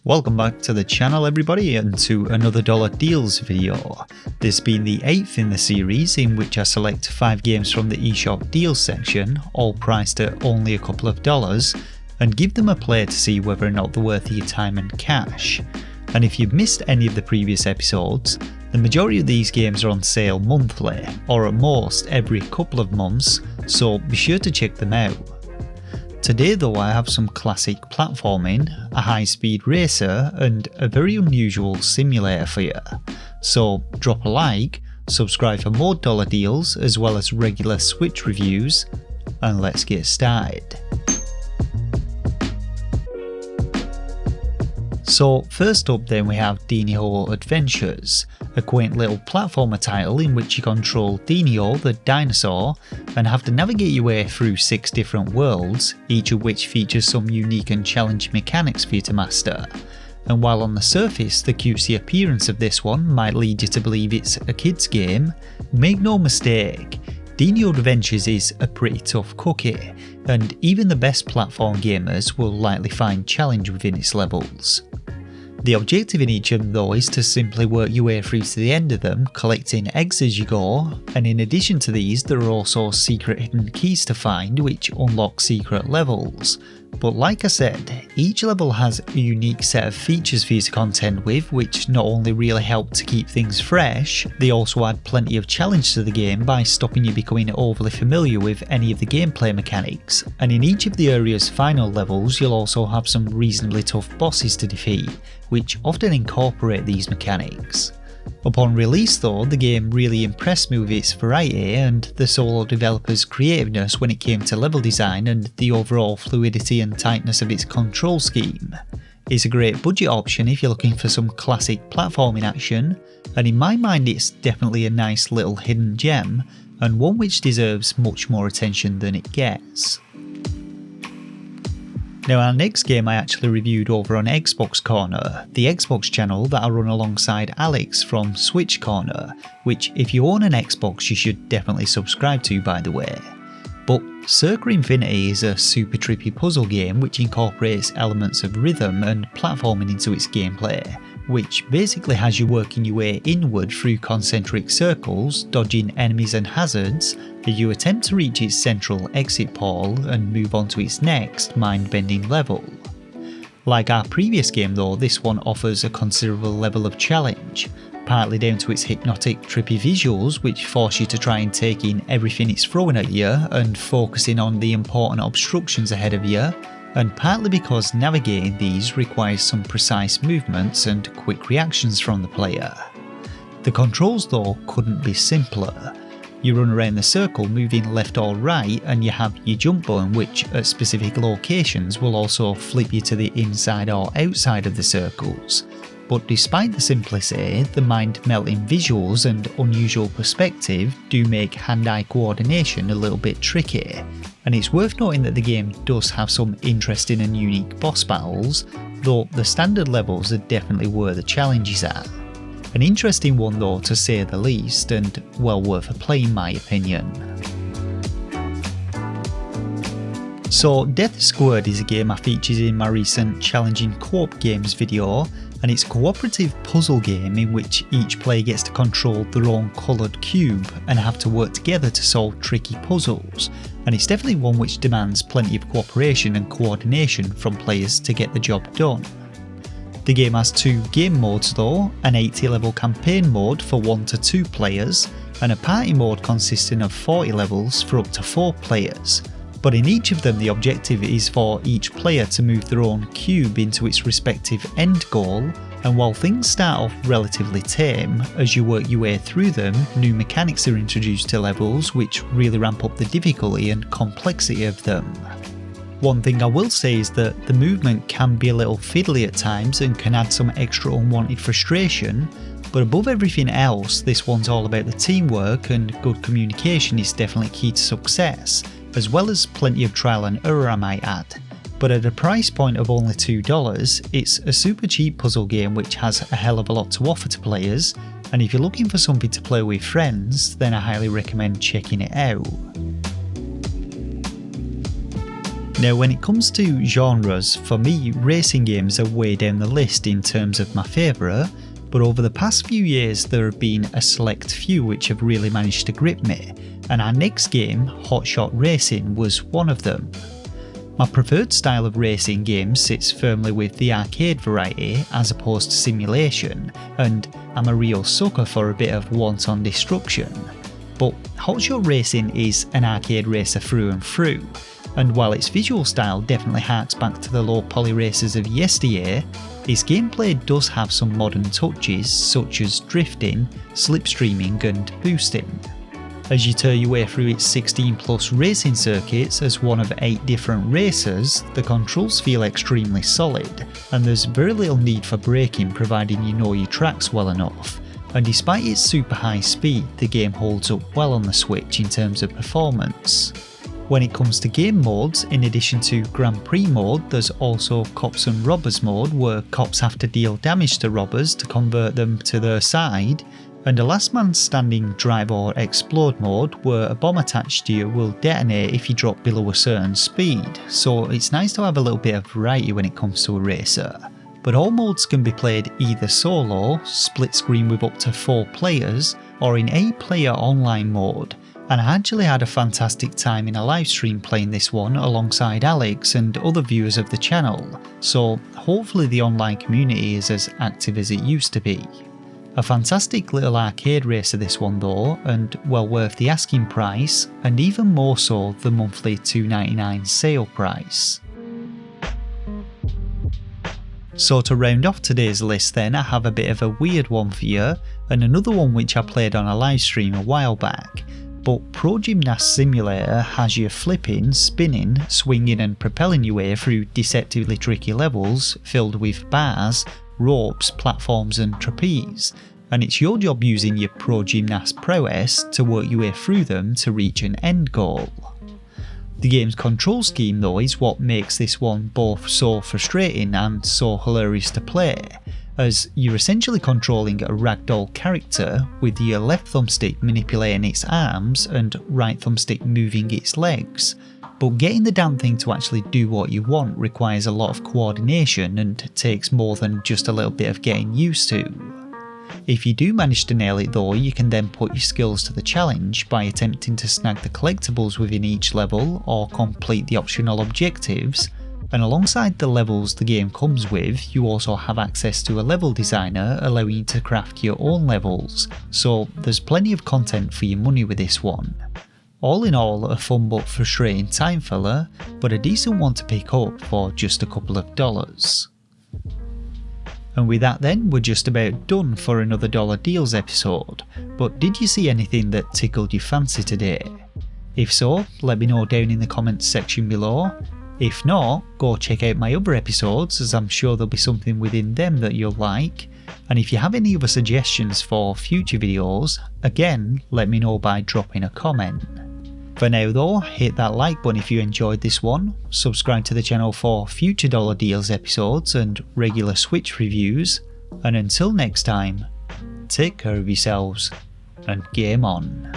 Welcome back to the channel everybody, and to another dollar deals video. This being the 8th in the series, in which I select 5 games from the eShop deals section, all priced at only a couple of dollars, and give them a play to see whether or not they're worth your time and cash. And if you've missed any of the previous episodes, the majority of these games are on sale monthly, or at most every couple of months, so be sure to check them out. Today though, I have some classic platforming, a high-speed racer, and a very unusual simulator for you. So drop a like, subscribe for more dollar deals as well as regular Switch reviews, and let's get started. So first up then we have Dininho Adventures, a quaint little platformer title in which you control Dininho the dinosaur and have to navigate your way through 6 different worlds, each of which features some unique and challenging mechanics for you to master. And while on the surface the cutesy appearance of this one might lead you to believe it's a kid's game, make no mistake, Dininho Adventures is a pretty tough cookie, and even the best platform gamers will likely find challenge within its levels. The objective in each of them though is to simply work your way through to the end of them, collecting eggs as you go, and in addition to these there are also secret hidden keys to find which unlock secret levels. But like I said, each level has a unique set of features for you to contend with, which not only really help to keep things fresh, they also add plenty of challenge to the game by stopping you becoming overly familiar with any of the gameplay mechanics, and in each of the area's final levels you'll also have some reasonably tough bosses to defeat, which often incorporate these mechanics. Upon release though, the game really impressed me with its variety and the solo developer's creativeness when it came to level design and the overall fluidity and tightness of its control scheme. It's a great budget option if you're looking for some classic platforming action, and in my mind it's definitely a nice little hidden gem, and one which deserves much more attention than it gets. Now our next game I actually reviewed over on Xbox Corner, the Xbox channel that I run alongside Alex from Switch Corner, which if you own an Xbox you should definitely subscribe to by the way. But Circa Infinity is a super trippy puzzle game which incorporates elements of rhythm and platforming into its gameplay, which basically has you working your way inward through concentric circles, dodging enemies and hazards, as you attempt to reach its central exit pole and move on to its next mind-bending level. Like our previous game though, this one offers a considerable level of challenge, partly down to its hypnotic trippy visuals which force you to try and take in everything it's throwing at you and focusing on the important obstructions ahead of you, and partly because navigating these requires some precise movements and quick reactions from the player. The controls though couldn't be simpler. You run around the circle moving left or right, and you have your jump button which at specific locations will also flip you to the inside or outside of the circles. But despite the simplicity, the mind-melting visuals and unusual perspective do make hand-eye coordination a little bit tricky, and it's worth noting that the game does have some interesting and unique boss battles, though the standard levels are definitely where the challenge is at. An interesting one though to say the least, and well worth a play in my opinion. So Death Squared is a game I featured in my recent Challenging Co-op Games video, and it's a cooperative puzzle game in which each player gets to control their own coloured cube and have to work together to solve tricky puzzles, and it's definitely one which demands plenty of cooperation and coordination from players to get the job done. The game has 2 game modes though, an 80 level campaign mode for 1 to 2 players, and a party mode consisting of 40 levels for up to 4 players. But in each of them the objective is for each player to move their own cube into its respective end goal, and while things start off relatively tame, as you work your way through them, new mechanics are introduced to levels which really ramp up the difficulty and complexity of them. One thing I will say is that the movement can be a little fiddly at times and can add some extra unwanted frustration, but above everything else this one's all about the teamwork, and good communication is definitely key to success, as well as plenty of trial and error I might add. But at a price point of only $2, it's a super cheap puzzle game which has a hell of a lot to offer to players, and if you're looking for something to play with friends, then I highly recommend checking it out. Now when it comes to genres, for me racing games are way down the list in terms of my favourite, but over the past few years there have been a select few which have really managed to grip me, and our next game, HotShot Racing, was one of them. My preferred style of racing games sits firmly with the arcade variety as opposed to simulation, and I'm a real sucker for a bit of wanton destruction. But HotShot Racing is an arcade racer through and through, and while its visual style definitely harks back to the low poly racers of yesteryear, its gameplay does have some modern touches such as drifting, slipstreaming and boosting. As you tear your way through its 16 plus racing circuits as one of 8 different racers, the controls feel extremely solid, and there's very little need for braking providing you know your tracks well enough. And despite its super high speed, the game holds up well on the Switch in terms of performance. When it comes to game modes, in addition to Grand Prix mode, there's also Cops and Robbers mode where cops have to deal damage to robbers to convert them to their side, and a last man standing drive or explode mode where a bomb attached to you will detonate if you drop below a certain speed, so it's nice to have a little bit of variety when it comes to a racer. But all modes can be played either solo, split screen with up to 4 players, or in 8-player online mode, and I actually had a fantastic time in a livestream playing this one alongside Alex and other viewers of the channel, so hopefully the online community is as active as it used to be. A fantastic little arcade racer this one though, and well worth the asking price, and even more so the monthly $2.99 sale price. So to round off today's list then, I have a bit of a weird one for you, and another one which I played on a live stream a while back. But Pro Gymnast Simulator has you flipping, spinning, swinging and propelling your way through deceptively tricky levels filled with bars, ropes, platforms and trapeze, and it's your job using your Pro Gymnast prowess to work your way through them to reach an end goal. The game's control scheme though is what makes this one both so frustrating and so hilarious to play, as you're essentially controlling a ragdoll character with your left thumbstick manipulating its arms and right thumbstick moving its legs, but getting the damn thing to actually do what you want requires a lot of coordination and takes more than just a little bit of getting used to. If you do manage to nail it though, you can then put your skills to the challenge by attempting to snag the collectibles within each level or complete the optional objectives, and alongside the levels the game comes with, you also have access to a level designer allowing you to craft your own levels, so there's plenty of content for your money with this one. All in all, a fun but frustrating time filler, but a decent one to pick up for just a couple of dollars. And with that then, we're just about done for another Dollar Deals episode, but did you see anything that tickled your fancy today? If so, let me know down in the comments section below. If not, go check out my other episodes as I'm sure there'll be something within them that you'll like, and if you have any other suggestions for future videos, again let me know by dropping a comment. For now though, hit that like button if you enjoyed this one, subscribe to the channel for future Dollar Deals episodes and regular Switch reviews, and until next time, take care of yourselves and game on.